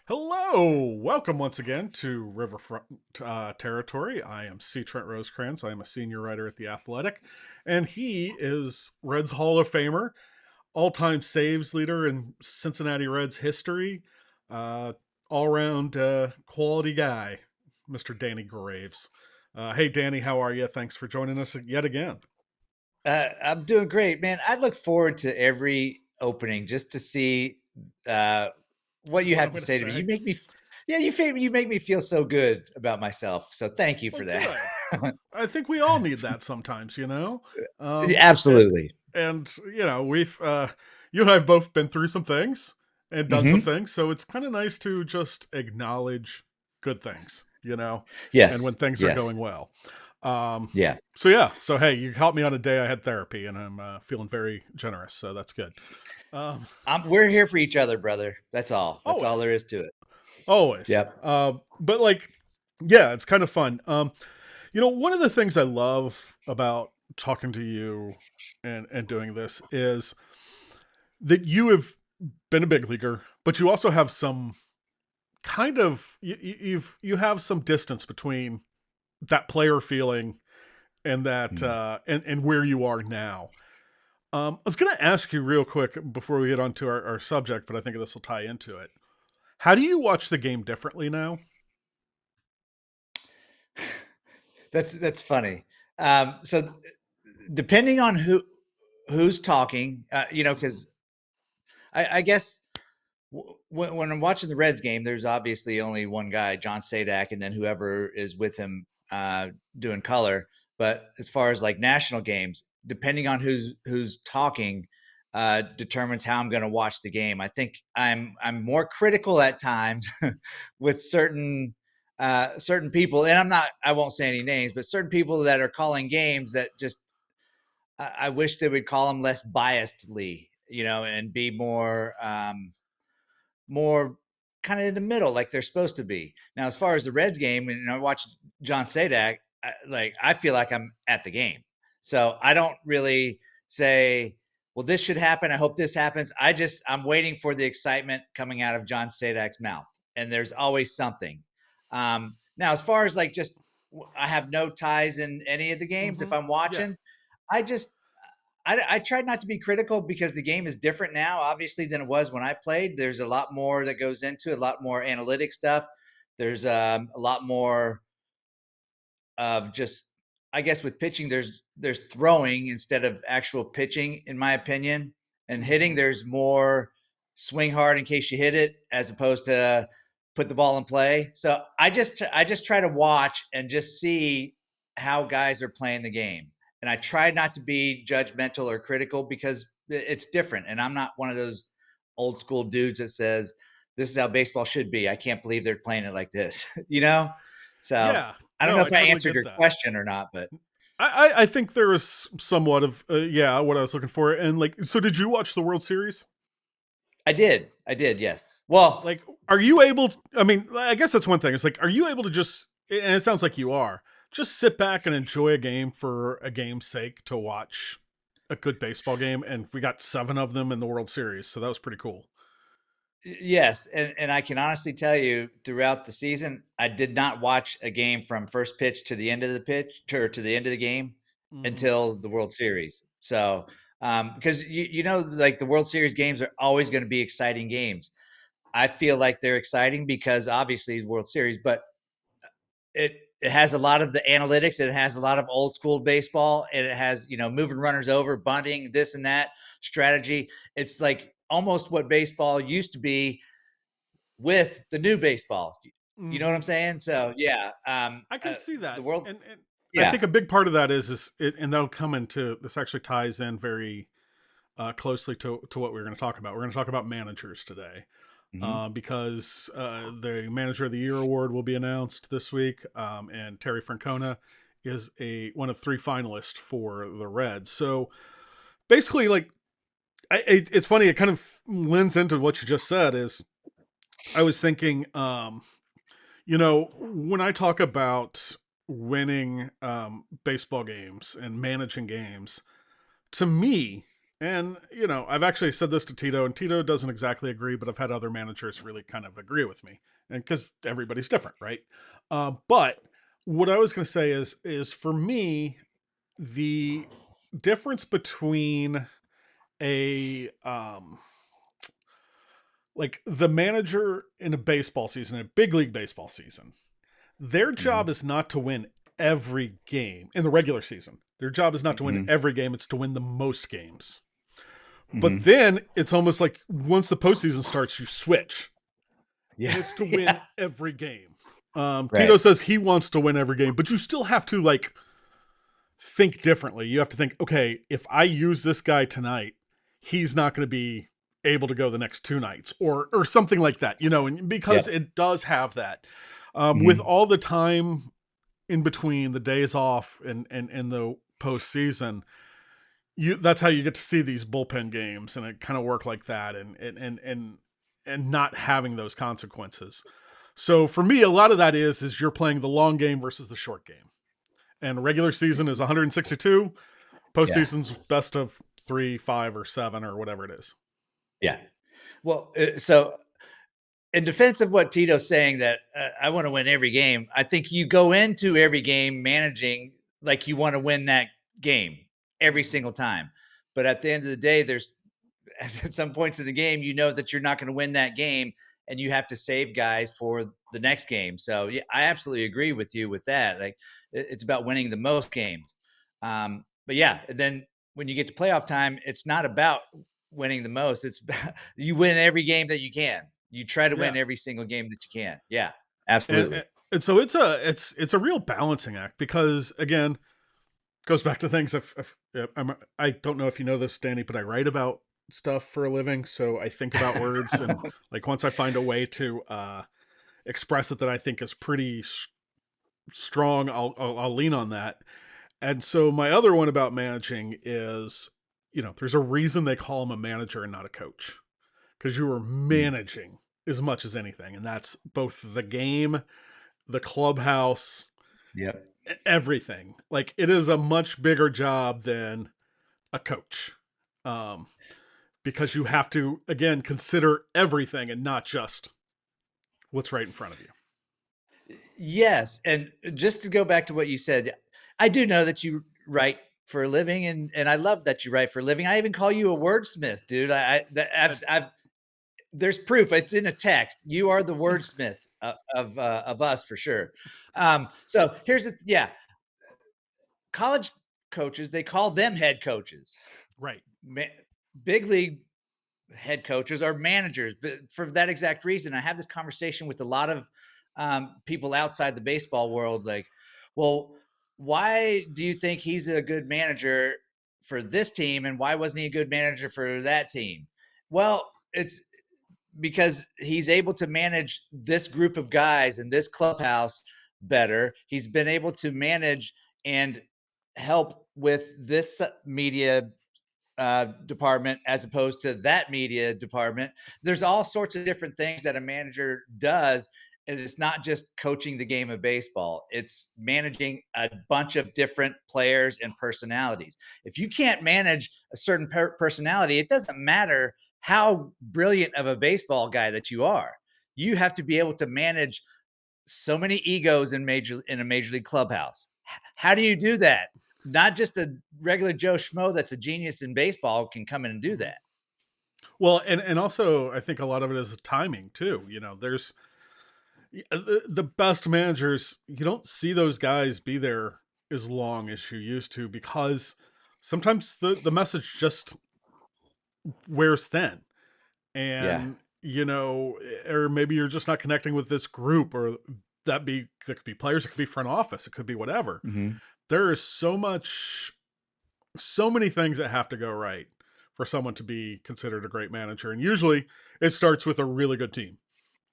Hello, welcome once again to Riverfront Territory. I am Trent Rosecrans. I am a senior writer at The Athletic, and he is Reds Hall of Famer, all-time saves leader in Cincinnati Reds history, uh, all-around quality guy, Mr. Danny Graves. Hey, Danny, how are you? Thanks for joining us yet again. I'm doing great, man. I look forward to every opening just to see uh, what you What have I'm to going to say to me. say? You make me feel so good about myself. So thank you Well, for that. good. I think we all need that sometimes, you know. Yeah, Um, and absolutely. we've you and I've both been through some things and done some Hmm. things, so it's kind of nice to just acknowledge good things, and Yes. when things are Yes. going well. Um, Yeah. so yeah, so hey, you helped me on a day I had therapy, and I'm feeling very generous, so that's good. Um, We're here for each other, brother. That's all. That's all always, there is to it. always. Yep. But like, yeah, it's kind of fun. One of the things I love about talking to you and doing this is that you have been a big leaguer, but you also have some kind of you have some distance between that player feeling and that Mm. and where you are now. I was going to ask you real quick before we get on to our subject, but I think this will tie into it. How do you watch the game differently now? That's funny. So depending on who's talking, because I guess when I'm watching the Reds game, there's obviously only one guy, John Sadak, and then whoever is with him doing color. But as far as like national games, depending on who's talking, determines how I'm going to watch the game. I think I'm more critical at times with certain people, and I won't say any names, but certain people that are calling games that just I wish they would call them less biasedly, and be more kind of in the middle, like they're supposed to be. Now, as far as the Reds game, and I watched John Sadak, I feel like I'm at the game, so I don't really say, "Well, this should happen. I hope this happens." I'm waiting for the excitement coming out of John Sadak's mouth, and there's always something. Now, as far as like just, I have no ties in any of the games. If Mm-hmm. I'm Yeah. watching, I just I tried not to be critical because the game is different now, obviously, than it was when I played. There's a lot more that goes into it, a lot more analytic stuff. There's a lot more of just, I guess, with pitching. There's throwing instead of actual pitching, in my opinion, and hitting. Mm-hmm. There's more swing hard in case you hit it, as opposed to put the ball in play. So I just try to watch and just see how guys are playing the game, and I try not to be judgmental or critical because it's different. And I'm not one of those old school dudes that says this is how baseball should be. I can't believe they're playing it like this, you know? So Yeah. I don't know No, I if I totally answered get your that. question or not, but I think there is somewhat of yeah what I was looking for, and like, so did you watch the World Series? I did. I did, yes. Well, Like, are you able to, I mean, I guess that's one thing. It's like, are you able to just, and it sounds like you are, just sit back and enjoy a game for a game's sake to watch a good baseball game? And we got seven of them in the World Series, so that was pretty cool. yes, and I can honestly tell you throughout the season, I did not watch a game from first pitch to the end of the pitch to the end of the game Mm-hmm. until the World Series. So, because like the World Series games are always going to be exciting games. I feel like they're exciting because obviously the World Series, but it has a lot of the analytics. It has a lot of old school baseball, and it has moving runners over, bunting, this and that strategy. It's like almost what baseball used to be with the new baseball. You know what Mm-hmm. I'm saying? So yeah, I can see the that, world. and I Yeah. think a big part of that is it, and that'll come into this. Actually, ties in very closely to what we're going to talk about. We're going to talk about managers today. Hmm. Because the Manager of the Year award will be announced this week, and Terry Francona is a one of three finalists for the Reds. So basically, like, it's funny. It kind of lends into what you just said. Is I was thinking, when I talk about winning baseball games and managing games, to me. And, I've actually said this to Tito, and Tito doesn't exactly agree, but I've had other managers really kind of agree with me. And because everybody's different, right? But what I was going to say is for me, the difference between a like the manager in a baseball season, a big league baseball season, their job Hmm. is not to win every game in the regular season. Their job is not to win Hmm. every game, it's to win the most games. But Hmm. then it's almost like once the postseason starts, you switch, and Yeah. it's to win Yeah. every game. Tito Right. says he wants to win every game, but you still have to like think differently. You have to think, okay, if I use this guy tonight, he's not going to be able to go the next 2 nights, or something like that, and because Yep. it does have that, with Hmm. all the time in between the days off and the postseason, that's how you get to see these bullpen games, and it kind of work like that, and not having those consequences. So for me, a lot of that is you're playing the long game versus the short game. And regular season is 162, Yeah. postseason's best of 3, 5, or 7, or whatever it is. Yeah. Well, so in defense of what Tito's saying, that I want to win every game, I think you go into every game managing like you want to win that game every Mm-hmm. single time. But at the end of the day, there's at some points in the game, you know that you're not going to win that game and you have to save guys for the next game. So yeah, I absolutely agree with you with that. Like it's about winning the most games. But yeah, and then when you get to playoff time, it's not about winning the most. It's about, you win every game that you can. You try to Yeah, win every single game that you can. Yeah, and absolutely. and so it's a real balancing act, because again, goes back to things. If I don't know if you know this, Danny, but I write about stuff for a living, so I think about words, and like once I find a way to express it that I think is pretty strong, I'll lean on that. And so my other one about managing is, there's a reason they call him a manager and not a coach, because you are Mm, managing as much as anything, and that's both the game, the clubhouse, yep. everything. Like it is a much bigger job than a coach, um, because you have to again consider everything and not just what's right in front of you. Yes, and just to go back to what you said, I do know that you write for a living, and I love that you write for a living. I even call you a wordsmith, dude. I've there's proof. It's in a text. You are the wordsmith of us for sure. So here's the yeah, college coaches, they call them head coaches. Right. Ma- Big league head coaches are managers. But for that exact reason, I have this conversation with a lot of people outside the baseball world. Like, well, why do you think he's a good manager for this team, and why wasn't he a good manager for that team? Well, it's because he's able to manage this group of guys in this clubhouse better. He's been able to manage and help with this media department as opposed to that media department. There's all sorts of different things that a manager does. And it's not just coaching the game of baseball, it's managing a bunch of different players and personalities. If you can't manage a certain personality, it doesn't matter how brilliant of a baseball guy that you are. You have to be able to manage so many egos in a major league clubhouse. How do you do that? Not just a regular Joe Schmo that's a genius in baseball can come in and do Mhm. that. Well, and also I think a lot of it is timing too. There's the best managers. You don't see those guys be there as long as you used to, because sometimes the message just wears thin, Yeah. and or maybe you're just not connecting with this group, or that could be players, it could be front office, it could be whatever. Hmm. There is so many things that have to go right for someone to be considered a great manager, and usually it starts with a really good team.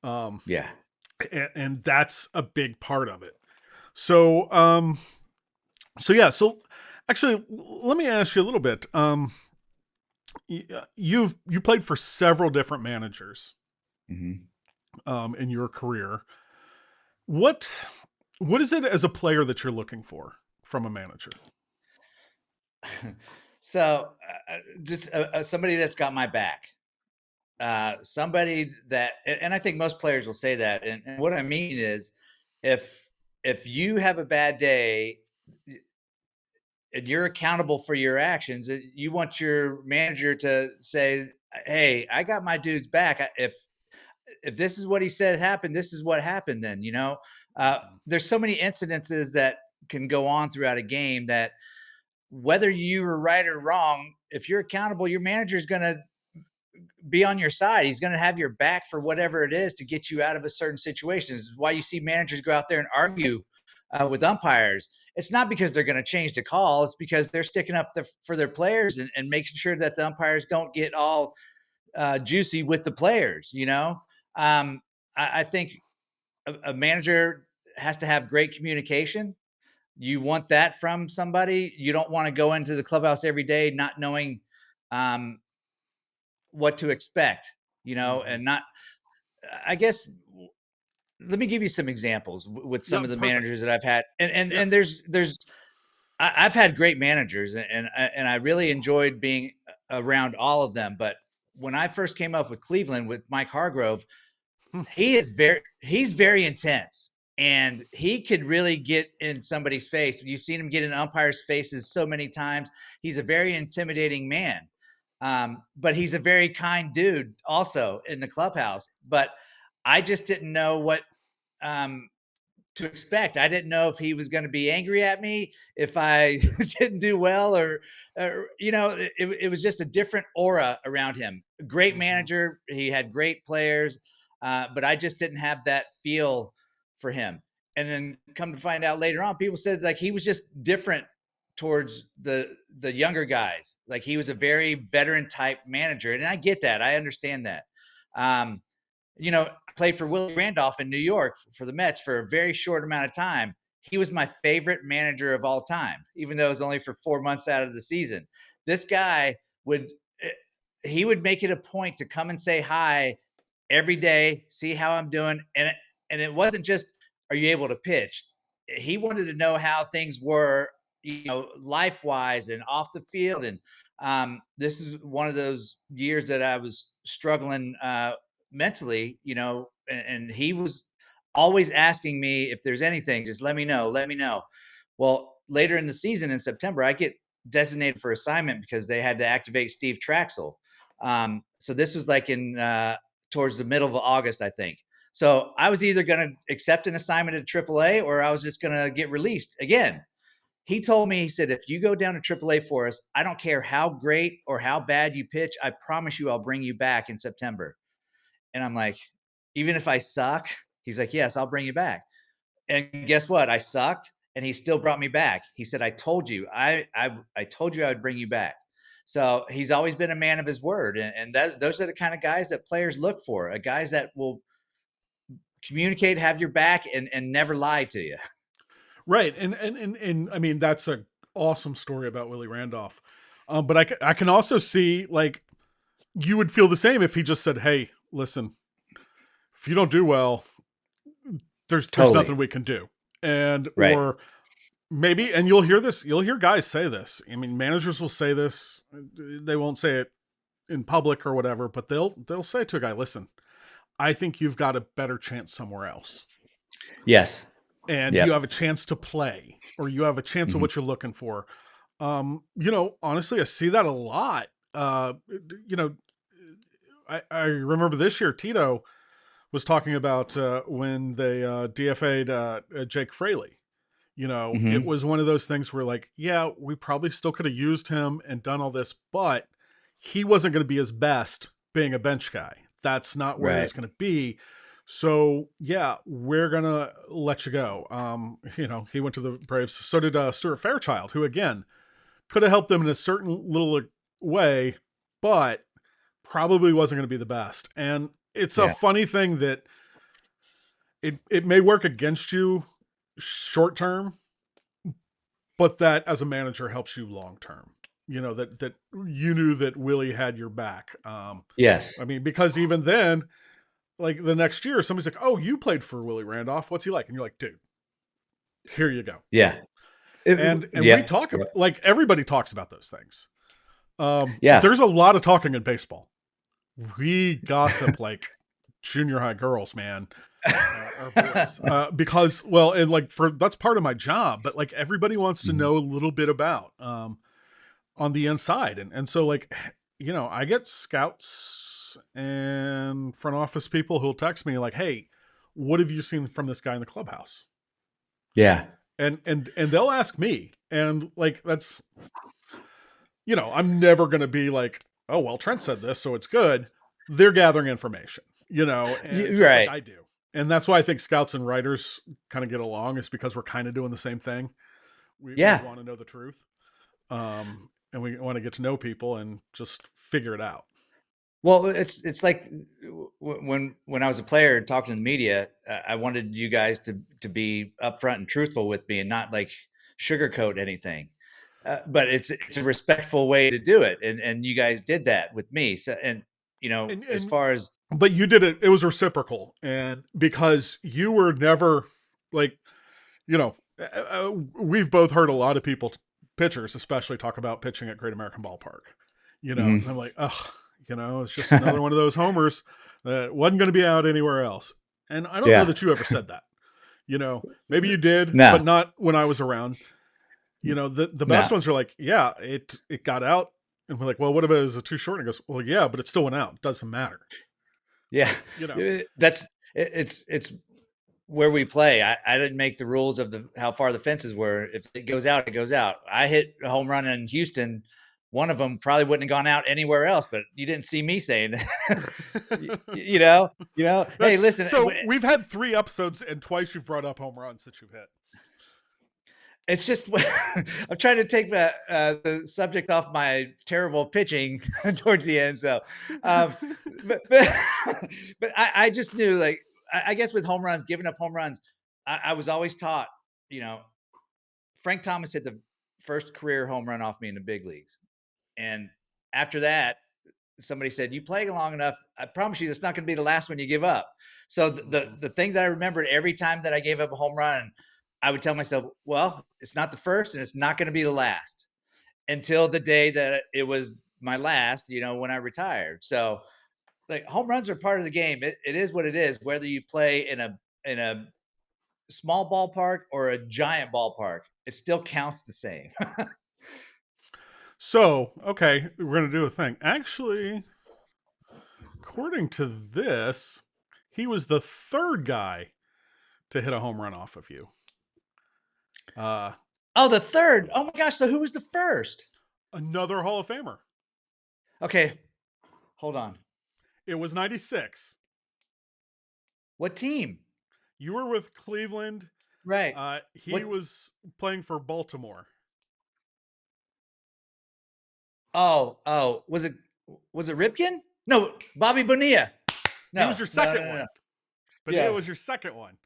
um Yeah. and that's a big part of it. So yeah, so actually let me ask you a little bit. You played for several different managers Hmm. in your career. What what is it as a player that you're looking for from a manager? So just somebody that's got my back, somebody that, and I think most players will say that. And what I mean is, if you have a bad day and you're accountable for your actions, you want your manager to say, "Hey, I got my dude's back. If this is what he said happened, this is what happened." Then there's so many incidences that can go on throughout a game that whether you were right or wrong, if you're accountable, your manager's going to be on your side. He's going to have your back for whatever it is to get you out of a certain situation. This is why you see managers go out there and argue with umpires. It's not because they're going to change the call. It's because they're sticking up for their players and making sure that the umpires don't get all juicy with the players. I think a manager has to have great communication. You want that from somebody. You don't want to go into the clubhouse every day not knowing um, what to expect, Mm-hmm. and not, I guess, let me give you some examples with some Yeah, of the perfect. managers that I've had. And Yes. I've had great managers, and I really enjoyed being around all of them. But when I first came up with Cleveland with Mike Hargrove, he's very intense, and he could really get in somebody's face. You've seen him get in umpires' faces so many times. He's a very intimidating man. But he's a very kind dude also in the clubhouse. But I just didn't know what um, to expect. I didn't know if he was going to be angry at me if I didn't do well, or it was just a different aura around him. Great Mm-hmm. manager, he had great players, but I just didn't have that feel for him. And then come to find out later on, people said like he was just different towards the younger guys. Like he was a very veteran type manager, and I get that. I understand that. Um, I played for Willie Randolph in New York for the Mets for a very short amount of time. He was my favorite manager of all time, even though it was only for 4 months out of the season. This guy would eh, he would make it a point to come and say hi every day, see how I'm doing, and it wasn't just are you able to pitch. He wanted to know how things were, life wise and off the field. And this is one of those years that I was struggling mentally, and he was always asking me if there's anything, just let me know, let me know. Well, later in the season in September, I get designated for assignment because they had to activate Steve Traxel. So this was like in towards the middle of August, I think. So I was either going to accept an assignment at AAA or I was just going to get released again. He told me, he said, if you go down to AAA for us, I don't care how great or how bad you pitch. I promise you, I'll bring you back in September. And I'm like, even if I suck, he's like, yes, I'll bring you back. And guess what? I sucked, and he still brought me back. He said, I told you, I told you I would bring you back. So he's always been a man of his word, and those are the kind of guys that players look for. Guys that will communicate, have your back, and never lie to you. Right. And I mean, that's a awesome story about Willie Randolph. But I can also see like you would feel the same if he just said, "Hey, listen, if you don't do well, there's Totally. nothing we can do." And Right. or maybe, and you'll hear guys say this. I mean, managers will say this. They won't say it in public or whatever, but they'll say to a guy, "Listen, I think you've got a better chance somewhere else. Yes. And you Yep. have a chance to play, or you have a chance of Mm-hmm. what you're looking for." Honestly, I see that a lot. You know, I remember this year Tito was talking about when they DFA'd Jake Fraley. It Mm-hmm. was one of those things where, like, yeah, we probably still could have used him and done all this, but he wasn't going to be his best being a bench guy. That's not where he Right. was going to be. So yeah, we're gonna let you go. He went to the Braves. So did Stuart Fairchild, who again could have helped them in a certain little way, but probably wasn't going to be the best. And it's a Yeah. funny thing that it may work against you short term, but that as a manager helps you long term. That you knew that Willie had your back. Yes. I mean, because even then, like the next year, somebody's like, "Oh, you played for Willie Randolph. What's he like?" And you're like, "Dude, here you go." Yeah. And we Yep. talk about, Yep. like, everybody talks about those things. Yeah. There's a lot of talking in baseball. We gossip like junior high girls, man, or boys, because well, and like for that's part of my job. But like everybody wants to Mhm. know a little bit about on the inside, and so like I get scouts and front office people who'll text me like, "Hey, what have you seen from this guy in the clubhouse?" Yeah. And they'll ask me, and like that's I'm never going to be like, oh, well, Trent said this, so it's good. They're gathering information, and just like Right. I do. And that's why I think scouts and writers kind of get along, is because we're kind of doing the same thing. We Yeah. want to know the truth. And we want to get to know people and just figure it out. Well, it's like when I was a player talking to the media, I wanted you guys to be upfront and truthful with me and not like sugarcoat anything. But it's a respectful way to do it, and you guys did that with me. So, and as And far as but you did it. It was reciprocal, and because you were never like we've both heard a lot of people, pitchers especially, talk about pitching at Great American Ballpark. And I'm like, oh, it's just another one of those homers that wasn't going to be out anywhere else. And I don't know yeah, that you ever said that. Maybe you did, no, but not when I was around. The best no, ones are like, yeah, it got out, and we're like, well, what if it was too short? And it goes, well, yeah, but it still went out. It doesn't matter. yeah, You know, it's where we play. I didn't make the rules of how far the fences were. If it goes out, it goes out. I hit a home run in Houston. One of them probably wouldn't have gone out anywhere else, but you didn't see me saying, hey, that's listen, so we've had 3 episodes, and twice you've brought up home runs that you've hit. it's just I'm trying to take the subject off my terrible pitching towards the end. So, but but I just knew, like, I guess with home runs, giving up home runs, I was always taught, you know, Frank Thomas hit the first career home run off me in the big leagues, and after that, somebody said, "You play long enough, I promise you, it's not going to be the last one you give up." So the thing that I remembered every time that I gave up a home run, I would tell myself, "Well, it's not the first, and it's not going to be the last," until the day that it was my last. When I retired. So, like, home runs are part of the game. It is what it is. Whether you play in a small ballpark or a giant ballpark, it still counts the same. So, okay, we're going to do a thing. Actually, according to this, he was the third guy to hit a home run off of you. Uh, Oh, the third. Oh my gosh. So who was the first? Another Hall of Famer. Okay, hold on. It was 96. What team? You were with Cleveland. Right. He What? was playing for Baltimore. Oh. Was it Ripken? No, Bobby Bonilla. He was No, your no, no, second no, no. one. Bonilla Yeah. was your second one.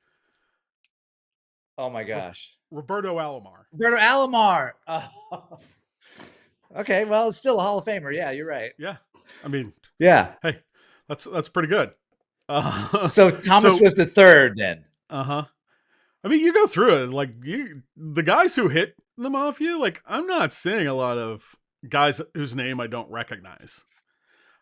Oh my gosh. Roberto Alomar. Roberto Alomar. Oh. Okay, well, it's still a Hall of Famer. Yeah, you're right. Yeah. I mean, Yeah. hey, that's pretty good. So Thomas So, was the third then. uh-huh. I mean, you go through it, like the guys who hit them off you, like I'm not seeing a lot of guys whose name I don't recognize.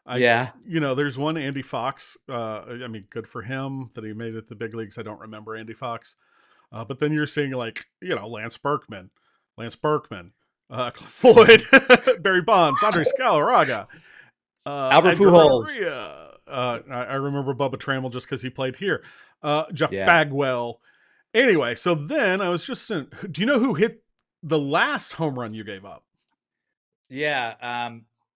I, Yeah. there's one Andy Fox. I mean, good for him that he made it to the big leagues. I don't remember Andy Fox, but then you're seeing like Lance Berkman, Cliff Floyd, Barry Bonds, Andre Scalaraga, Albert Edgar Pujols. Renteria. I remember Bubba Trammell just because he played here. Jeff Yeah. Bagwell. Anyway, so then I was just saying, do you know who hit the last home run you gave up? Yeah.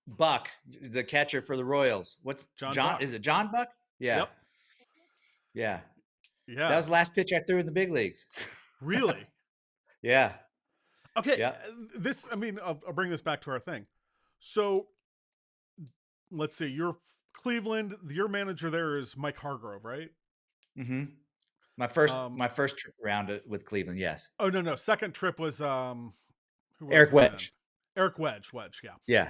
Buck, the catcher for the Royals. What's John John? Buck. Is it John Buck? Yeah. Yep. Yeah. That Yeah. was the last pitch I threw in the big leagues. Really? Yeah. Okay. Yeah. I mean, I'll bring this back to our thing. So let's see. You're Cleveland. Your manager there is Mike Hargrove, right? Mm-hmm. My first Um, my first round with Cleveland, yes. oh no. Second trip was who was Eric it then? Wedge. Eric Wedge. Wedge. Yeah. Yeah.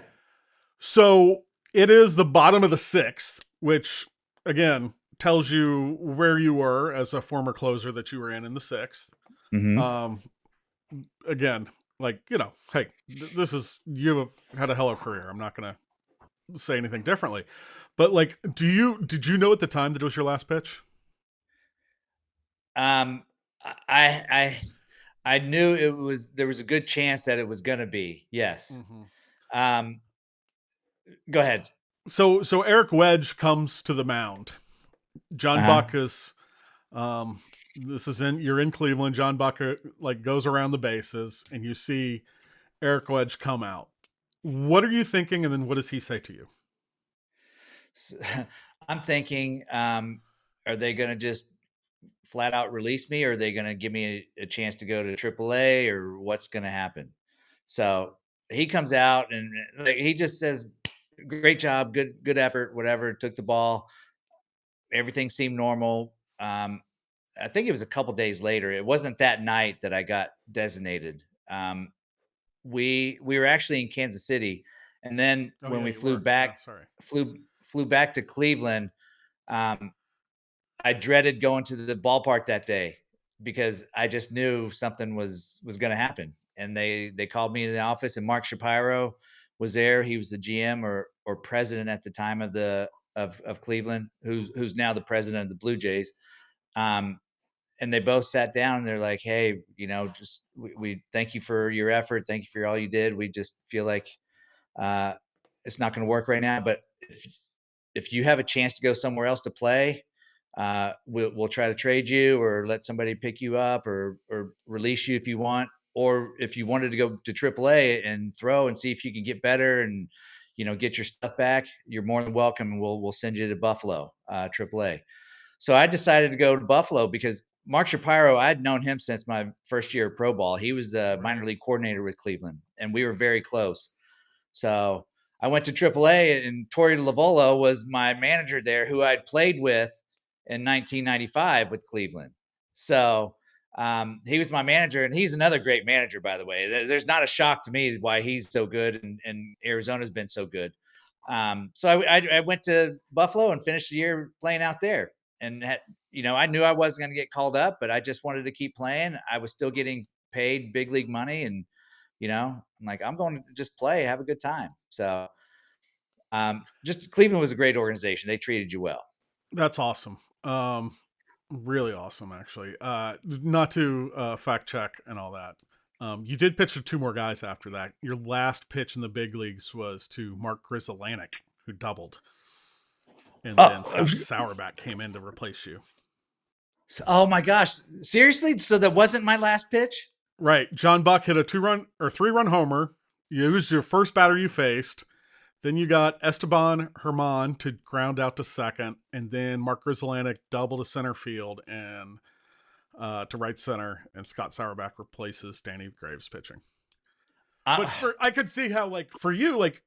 So it is the bottom of the sixth, which again tells you where you were as a former closer, that you were in the sixth. Mm-hmm. Um, Again, Like, hey, this is, you have had a hell of a career. I'm not going to say anything differently. But like, did you know at the time that it was your last pitch? Um, I I I knew there was a good chance that it was going to be. Yes. Mm-hmm. Um, go ahead. So Eric Wedge comes to the mound. Uh John huh. Buck is this is in you're in Cleveland. John Buck like goes around the bases, and you see Eric Wedge come out. What are you thinking, and then what does he say to you? So, I'm thinking, are they going to just flat out release me, or are they going to give me a chance to go to AAA, or what's going to happen? So he comes out and like, he just says, "Great job, good effort, whatever." Took the ball, everything seemed normal. I think it was a couple days later. It wasn't that night that I got designated. We were actually in Kansas City, and then Oh when yeah, we you were. Yeah, sorry. flew back to Cleveland. Um, I dreaded going to the ballpark that day because I just knew something was going to happen. And they called me in the office, and Mark Shapiro was there. He was the GM or president at the time of Cleveland, who's now the president of the Blue Jays. Um, and they both sat down and they're like, "Hey, just we thank you for your effort. Thank you for all you did. We just feel like uh, it's not going to work right now, but if you have a chance to go somewhere else to play, we'll try to trade you or let somebody pick you up or release you if you want. Or if you wanted to go to AAA and throw and see if you can get better and get your stuff back, you're more than welcome. And we'll send you to Buffalo, AAA." So I decided to go to Buffalo because Mark Shapiro, I'd known him since my first year of pro ball. He was the minor Right. league coordinator with Cleveland, and we were very close. So I went to AAA, and Torey Lavolo was my manager there, who I'd played with in 1995 with Cleveland. So he was my manager, and he's another great manager, by the way. There's not a shock to me why he's so good, and Arizona's been so good. So I went to Buffalo and finished the year playing out there. And I knew I wasn't going to get called up, but I just wanted to keep playing. I was still getting paid big league money, and I'm like, I'm going to just play, have a good time. So, just Cleveland was a great organization. They treated you well. That's awesome. Really awesome, actually. Not to fact check and all that. You did pitch to two more guys after that. Your last pitch in the big leagues was to Mark Grizzolanek, who doubled, and then Oh, Scott Sauerback came in to replace you. oh my gosh. Seriously? So that wasn't my last pitch? Right. John Buck hit a 2-run or 3-run homer. You was your first batter you faced. Then you got Esteban Herman to ground out to second, and then Mark Grizzolanek double to center field and to right center, and Scott Sauerback replaces Danny Graves pitching. Uh, But I could see how, like, for you, like,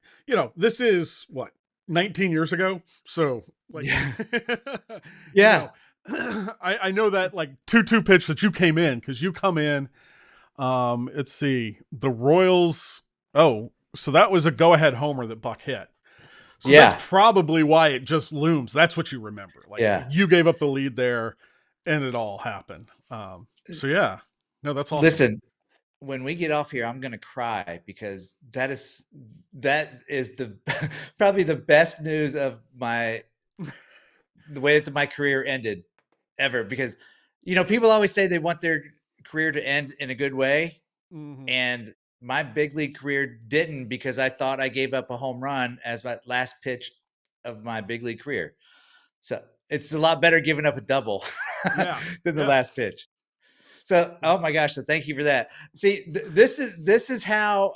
this is what, 19 years ago. So like, yeah. you Yeah. know, I know that like 2-2 pitch that you came in because you come in. Let's see, the Royals. Oh, so that was a go-ahead homer that Buck hit. So that's Yeah. probably why it just looms. That's what you remember. Like Yeah. you gave up the lead there, and it all happened. So yeah, no, that's awesome. Listen, when we get off here, I'm going to cry because that is the probably the best news of the way that my career ended ever. Because people always say they want their career to end in a good way, Mm-hmm. and my big league career didn't, because I thought I gave up a home run as my last pitch of my big league career. So it's a lot better giving up a double Yeah. than the Yep. last pitch. So, oh my gosh! So thank you for that. See, this is how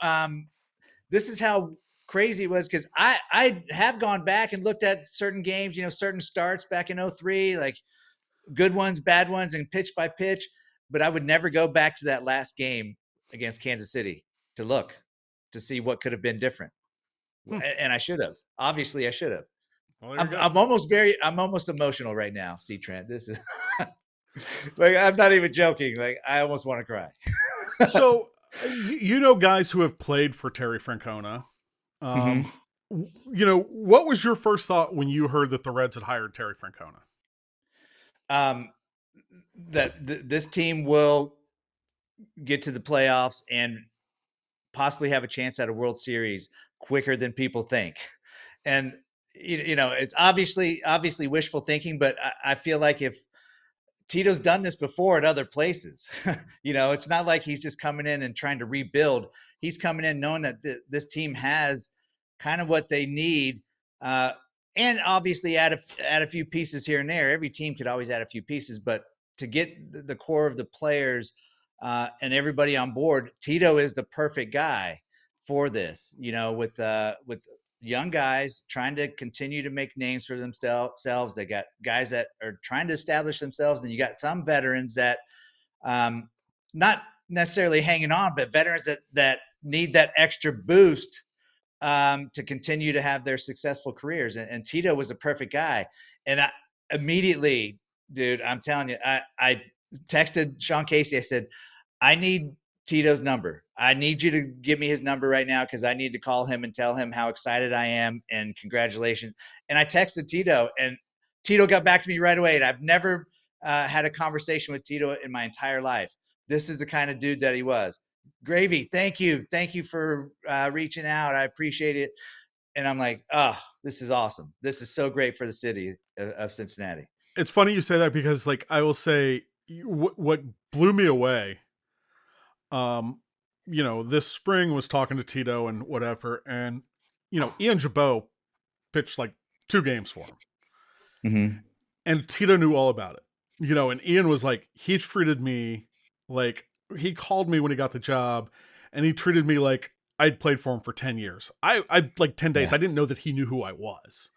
crazy it was, because I have gone back and looked at certain games, certain starts back in '03, like good ones, bad ones, and pitch by pitch. But I would never go back to that last game against Kansas City to look to see what could have been different. Hmm. And I should have. Obviously, I should have. Well, there you go. I'm almost emotional right now. See, Trent, this is like, I'm not even joking. Like, I almost want to cry. So you know guys who have played for Terry Francona. Mhm. Um, what was your first thought when you heard that the Reds had hired Terry Francona? um, that this team will get to the playoffs, and possibly have a chance at a World Series quicker than people think. And it's obviously wishful thinking, but I feel like if Tito's done this before at other places. It's not like he's just coming in and trying to rebuild. He's coming in knowing that this team has kind of what they need, and obviously add a few pieces here and there. Every team could always add a few pieces, but to get the core of the players and everybody on board, Tito is the perfect guy for this. With young guys trying to continue to make names for themselves. They got guys that are trying to establish themselves, and you got some veterans that not necessarily hanging on, but veterans that need that extra boost to continue to have their successful careers. And Tito was a perfect guy. And immediately, dude, I'm telling you, I texted Sean Casey. I said, I need Tito's number. I need you to give me his number right now because I need to call him and tell him how excited I am and congratulations. And I texted Tito, and Tito got back to me right away. And I've never had a conversation with Tito in my entire life. This is the kind of dude that he was. Gravy, thank you for reaching out. I appreciate it. And I'm like, oh, this is awesome. This is so great for the city of Cincinnati. It's funny you say that because, like, I will say what blew me away. This spring was talking to Tito and whatever, and Ian Jabot pitched like 2 games for him, Mm-hmm. and Tito knew all about it. And Ian was like, he treated me like, he called me when he got the job, and he treated me like I'd played for him for 10 years. I like 10 days. Yeah. I didn't know that he knew who I was.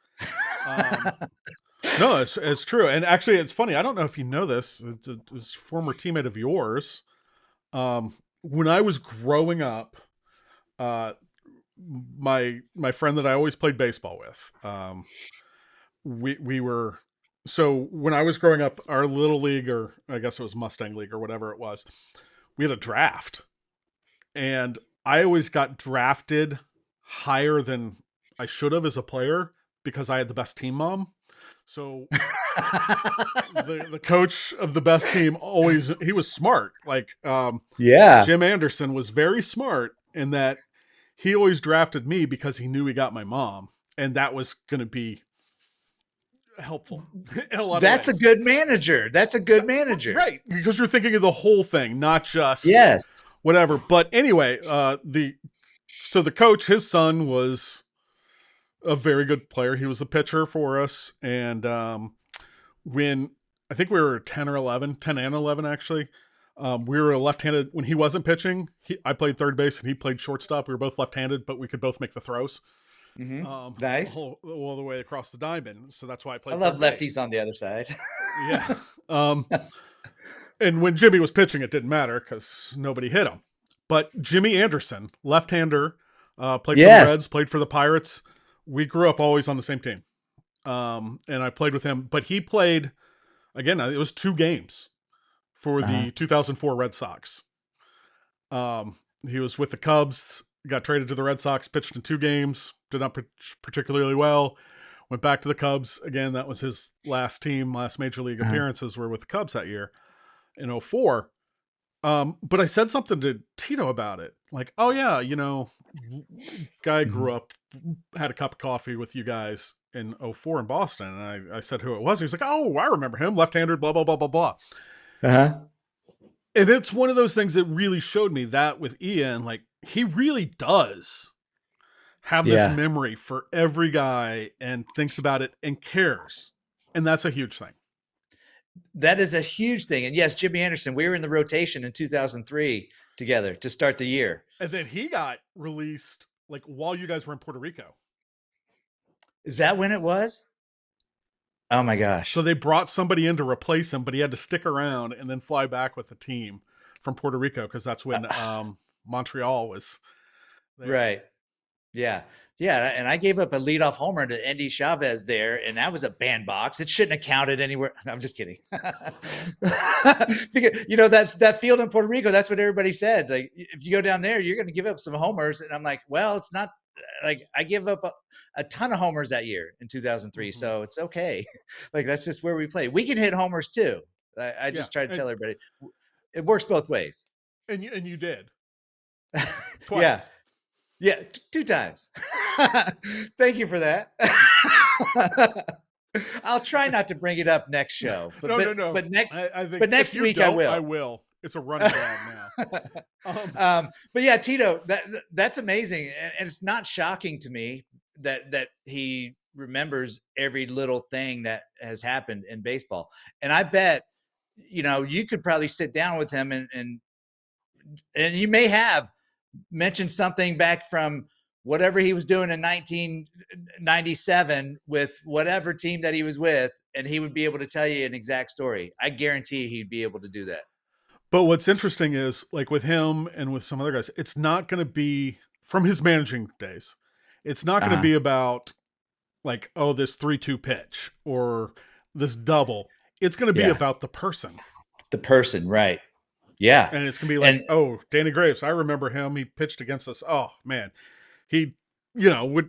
No, it's true. And actually, it's funny. I don't know if you know this. It was a former teammate of yours. When I was growing up, uh, my friend that I always played baseball with, we were, so when I was growing up, our little league, or I guess it was Mustang League or whatever it was, we had a draft, and I always got drafted higher than I should have as a player because I had the best team mom. So the coach of the best team always, he was smart. Like Yeah. Jim Anderson was very smart in that he always drafted me because he knew he got my mom, and that was going to be helpful in a lot of That's a ways. good manager. That's a good manager. Right, because you're thinking of the whole thing, not just Yes. whatever. But anyway, the coach, his son was a very good player. He was a pitcher for us, and when I think we were 10 or 11, 10 and 11 actually. We were left-handed when he wasn't pitching. I played third base and he played shortstop. We were both left-handed, but we could both make the throws. Mm-hmm. Nice. All the way across the diamond. So that's why I I played. love third lefties base. on the other side. Yeah. And when Jimmy was pitching, it didn't matter because nobody hit him. But Jimmy Anderson, left-hander, played for the Reds, played for the Pirates. We grew up always on the same team. And I played with him, but he played, again, it was 2 games for the 2004 Red Sox. He was with the Cubs, got traded to the Red Sox, pitched in 2 games, did not particularly well, went back to the Cubs. Again, that was his last major league appearances were with the Cubs that year in 04. But I said something to Tito about it. Like, oh yeah, guy grew up, had a cup of coffee with you guys in 04 in Boston. And I said who it was. He was like, oh, I remember him, left-handed, blah, blah, blah, blah, blah. And it's one of those things that really showed me that with Ian, like, he really does have this memory for every guy and thinks about it and cares. And that's a huge thing. That is a huge thing. And yes, Jimmy Anderson, we were in the rotation in 2003 together to start the year. And then he got released like while you guys were in Puerto Rico. Is that when it was? Oh my gosh. So they brought somebody in to replace him, but he had to stick around and then fly back with the team from Puerto Rico because that's when Montreal was there. Right. Yeah. Yeah. And I gave up a leadoff homer to Andy Chavez there, and that was a bandbox. It shouldn't have counted anywhere. No, I'm just kidding. Because, that field in Puerto Rico, that's what everybody said. Like, if you go down there, you're going to give up some homers. And I'm like, well, it's not like I give up a ton of homers that year in 2003. So it's okay. Like, that's just where we play. We can hit homers too. I just try to tell everybody it works both ways. And you did. Yeah. Twice. Yeah. Two times. Thank you for that. I'll try not to bring it up next show, No, no, no. but next I think but if next you week I don't, I will. will. It's a running gag now. Um, But yeah, Tito, that's amazing, and it's not shocking to me that he remembers every little thing that has happened in baseball. And I bet, you could probably sit down with him and you may have mentioned something back from whatever he was doing in 1997 with whatever team that he was with, and he would be able to tell you an exact story. I guarantee he'd be able to do that. but what's interesting is like with him and with some other guys, it's not going to be from his managing days. It's not going to Uh-huh. be about like, oh, this 3-2 pitch or this double. It's going to be Yeah. about the person. The person, right. Yeah. And it's going to be like, And oh, Danny Graves, I remember him. He pitched against us. Oh, man. He, you know,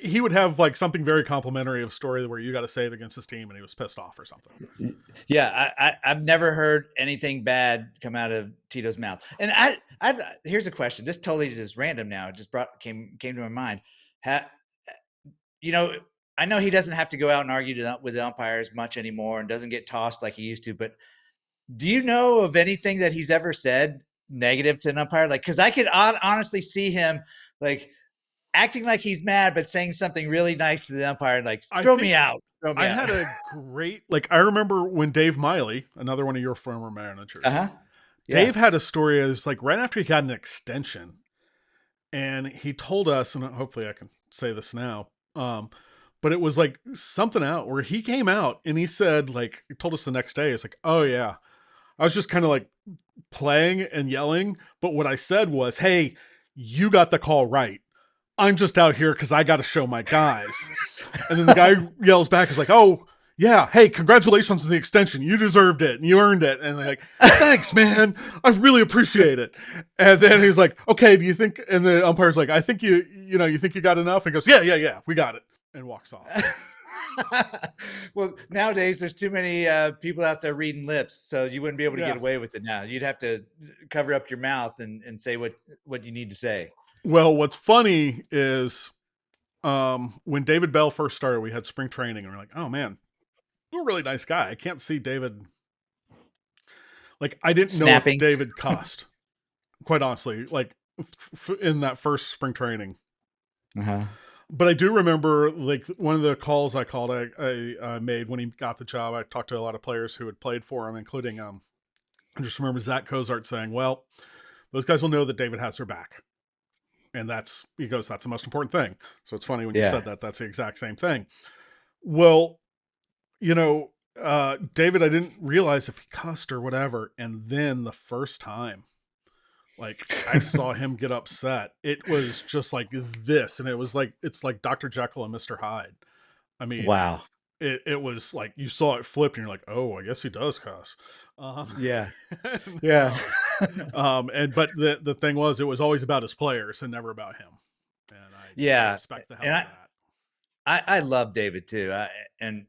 he would have like something very complimentary of a story where you got to save against his team and he was pissed off or something. yeah, I've never heard anything bad come out of Tito's mouth. And here's a question. This totally just random now. It just came to my mind. Ha, you know, I know he doesn't have to go out and argue with the umpires much anymore and doesn't get tossed like he used to, but do you know of anything that he's ever said negative to an umpire? Like, because I could honestly see him like acting like he's mad, but saying something really nice to the umpire, like I throw me think out, throw me I out. had a great, like, I remember when Dave Miley, another one of your former Uh managers, huh. Yeah. Dave had a story. It was like right after he got an extension, and he told us, and hopefully I can say this now, but it was like something out where he came out and he said, like, he told us the next day, it's like, oh yeah, I was just kind of like playing and yelling, but what I said was, hey, you got the call right. I'm just out here because I got to show my guys. And then the guy yells back, is like, oh, yeah, hey, congratulations on the extension. You deserved it and you earned it. And they're like, thanks, man. I really appreciate it. And then he's like, okay, do you think, and the umpire's like, I think you think you got enough? And goes, yeah, yeah, yeah, we got it. And walks off. Well, nowadays there's too many people out there reading lips, so you wouldn't be able to get Yeah. away with it now. You'd have to cover up your mouth and say what you need to say. Well, what's funny is when David Bell first started, we had spring training and we're like, oh man, you're a really nice guy. I can't see David. Like, I didn't know if Snapping. David cussed, quite honestly, like in that first spring training. Uh-huh. But I do remember, like, one of the calls I made when he got the job. I talked to a lot of players who had played for him, including I just remember Zach Cozart saying, "Well, those guys will know that David has their back," and he goes, "That's the most important thing." So it's funny when you Yeah. said that. That's the exact same thing. Well, David, I didn't realize if he cussed or whatever, and then the first time, like, I saw him get upset. It was just like this, and it's like Dr. Jekyll and Mr. Hyde. I mean, Wow. it was like you saw it flip, and you're like, oh, I guess he does cuss. Um, Yeah. and, Yeah. but the thing was, it was always about his players and never about him, and I Yeah. respect the hell And out I of that. I love David too. And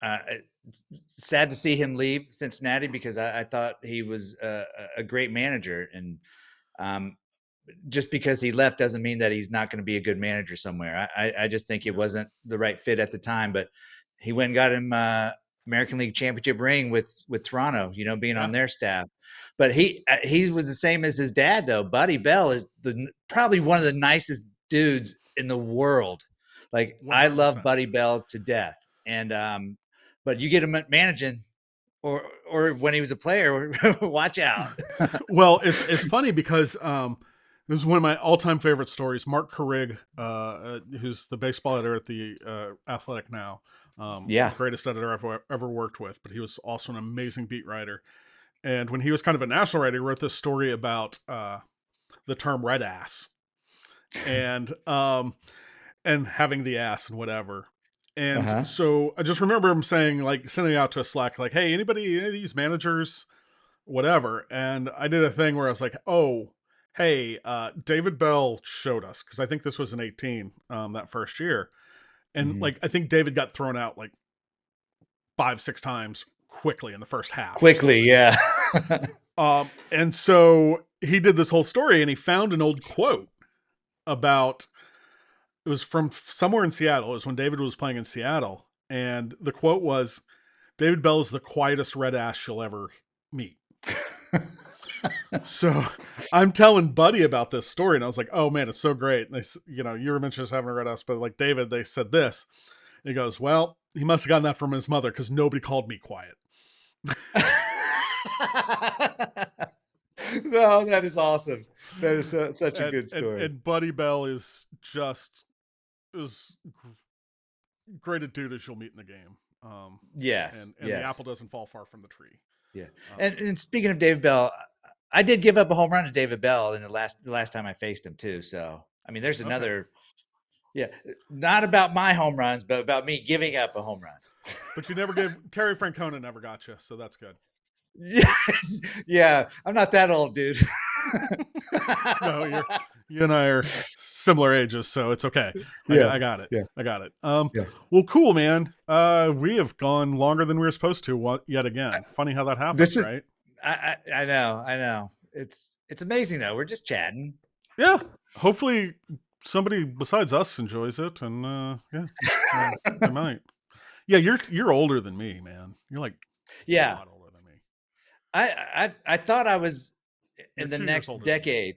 uh, sad to see him leave Cincinnati because I thought he was a great manager, and um, just because he left doesn't mean that he's not going to be a good manager somewhere. I just think it Yeah, wasn't the right fit at the time, but he went and got him American League championship ring with Toronto, being yeah, on their staff. But he was the same as his dad though. Buddy Bell is probably one of the nicest dudes in the world. Like one I hundred love percent. Buddy Bell to death. And but you get him managing or when he was a player, watch out. Well, it's funny because this is one of my all time favorite stories. Mark Carrig, who's the baseball editor at the Athletic now, Yeah. greatest editor I've ever worked with, but he was also an amazing beat writer. And when he was kind of a national writer, he wrote this story about the term "red ass" and and having the ass and whatever. And Uh-huh. so I just remember him saying, like, sending out to a Slack, like, "Hey, any of these managers, whatever." And I did a thing where I was like, "Oh, hey, David Bell showed us," because I think this was in 18, that first year, and Mhm. like I think David got thrown out like 5, 6 times quickly in the first half or Quickly, something. yeah. And so he did this whole story, and he found an old quote about, it was from somewhere in Seattle. It was when David was playing in Seattle, and the quote was, "David Bell is the quietest red ass you'll ever meet." So I'm telling Buddy about this story, and I was like, "Oh man, it's so great." And you were mentioning having a red ass, but like David, they said this. And he goes, "Well, he must have gotten that from his mother because nobody called me quiet." No, that is awesome. That is such a and, good and story. and Buddy Bell is just as great a dude as you'll meet in the game. Yes, And the yes, apple doesn't fall far from the tree. yeah. Um, And speaking of David Bell, I did give up a home run to David Bell in the last time I faced him too. So I mean, there's okay, another. Yeah, not about my home runs, but about me giving up a home run. but you never gave Terry Francona never got you, so that's good. Yeah, yeah. I'm not that old, dude. No, you and I are similar ages, so it's okay. Yeah, I got it. yeah, I got it. yeah. Well, cool, man. We have gone longer than we were supposed to yet again. Funny how that happens, This is. right? I know. I know. It's amazing though. We're just chatting. Yeah. Hopefully, somebody besides us enjoys it, and yeah, they might. Yeah, you're older than me, man. You're like a Yeah. lot older than me. I thought I was You're in the 2 years next older than me. decade.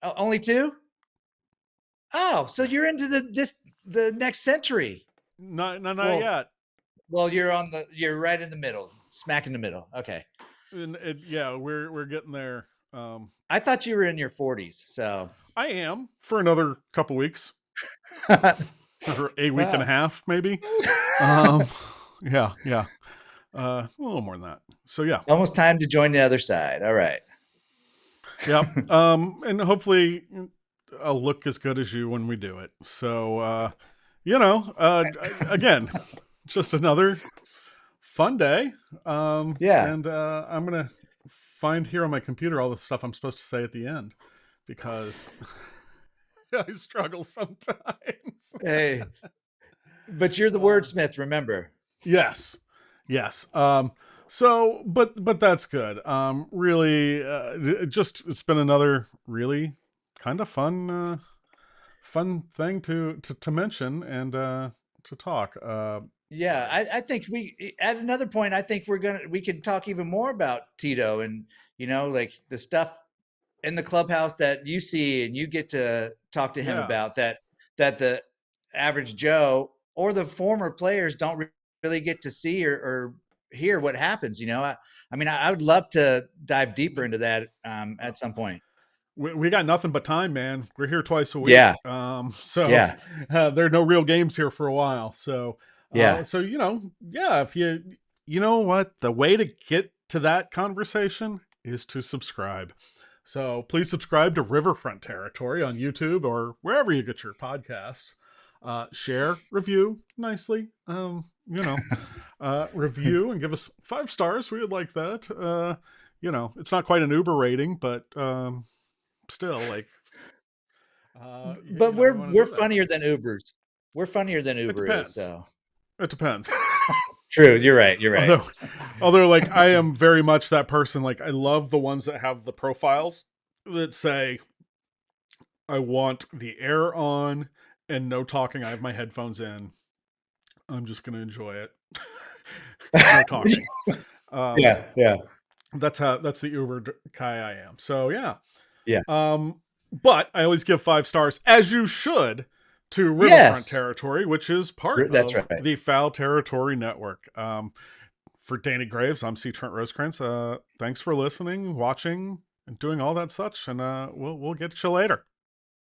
Oh, only two? Oh, so Yeah. you're into the next century. Not Well, yet. you're right in the middle, smack in the middle. Okay. And yeah, we're getting there. I thought you were in your 40s. So I am for another couple weeks, or a week and a wow. half, maybe. Um, yeah, yeah, a little more than that. So yeah, Almost time to join the other side. All right. yeah. And hopefully I'll look as good as you when we do it. So again, just another fun day. Yeah. And I'm gonna find here on my computer all the stuff I'm supposed to say at the end because I struggle sometimes. Hey, but you're the um, wordsmith, remember. yes, yes. So, but that's good. Really, it's been another really kind of fun thing to mention and to talk. Yeah, I think we at another point I think we could talk even more about Tito and like the stuff in the clubhouse that you see and you get to talk to him Yeah, about that the average Joe or the former players don't really get to see or hear what happens. I mean, I would love to dive deeper into that at some point. we got nothing but time, man. We're here twice a week. Yeah, So yeah, there are no real games here for a while. So, yeah, yeah, if you know what, the way to get to that conversation is to subscribe. So please subscribe to Riverfront Territory on YouTube or wherever you get your podcasts. Share, review nicely. Review and give us 5 stars. We would like that. It's not quite an Uber rating, but still, like, but we want to we're do that. funnier than Ubers. We're funnier than It Uber is. depends. So It depends. true. You're right. You're right. Although, although, like, I am very much that person. Like, I love the ones that have the profiles that say, "I want the air on and no talking. I have my headphones in. I'm just gonna enjoy it. No talking." Um, Yeah, yeah, that's the Uber guy I am. So yeah. yeah. But I always give 5 stars, as you should, to Riverfront Yes, Territory, which is part that's of right. the Foul Territory Network. For Danny Graves, I'm C. Trent Rosecrans. Thanks for listening, watching, and doing all that such. And we'll get you later.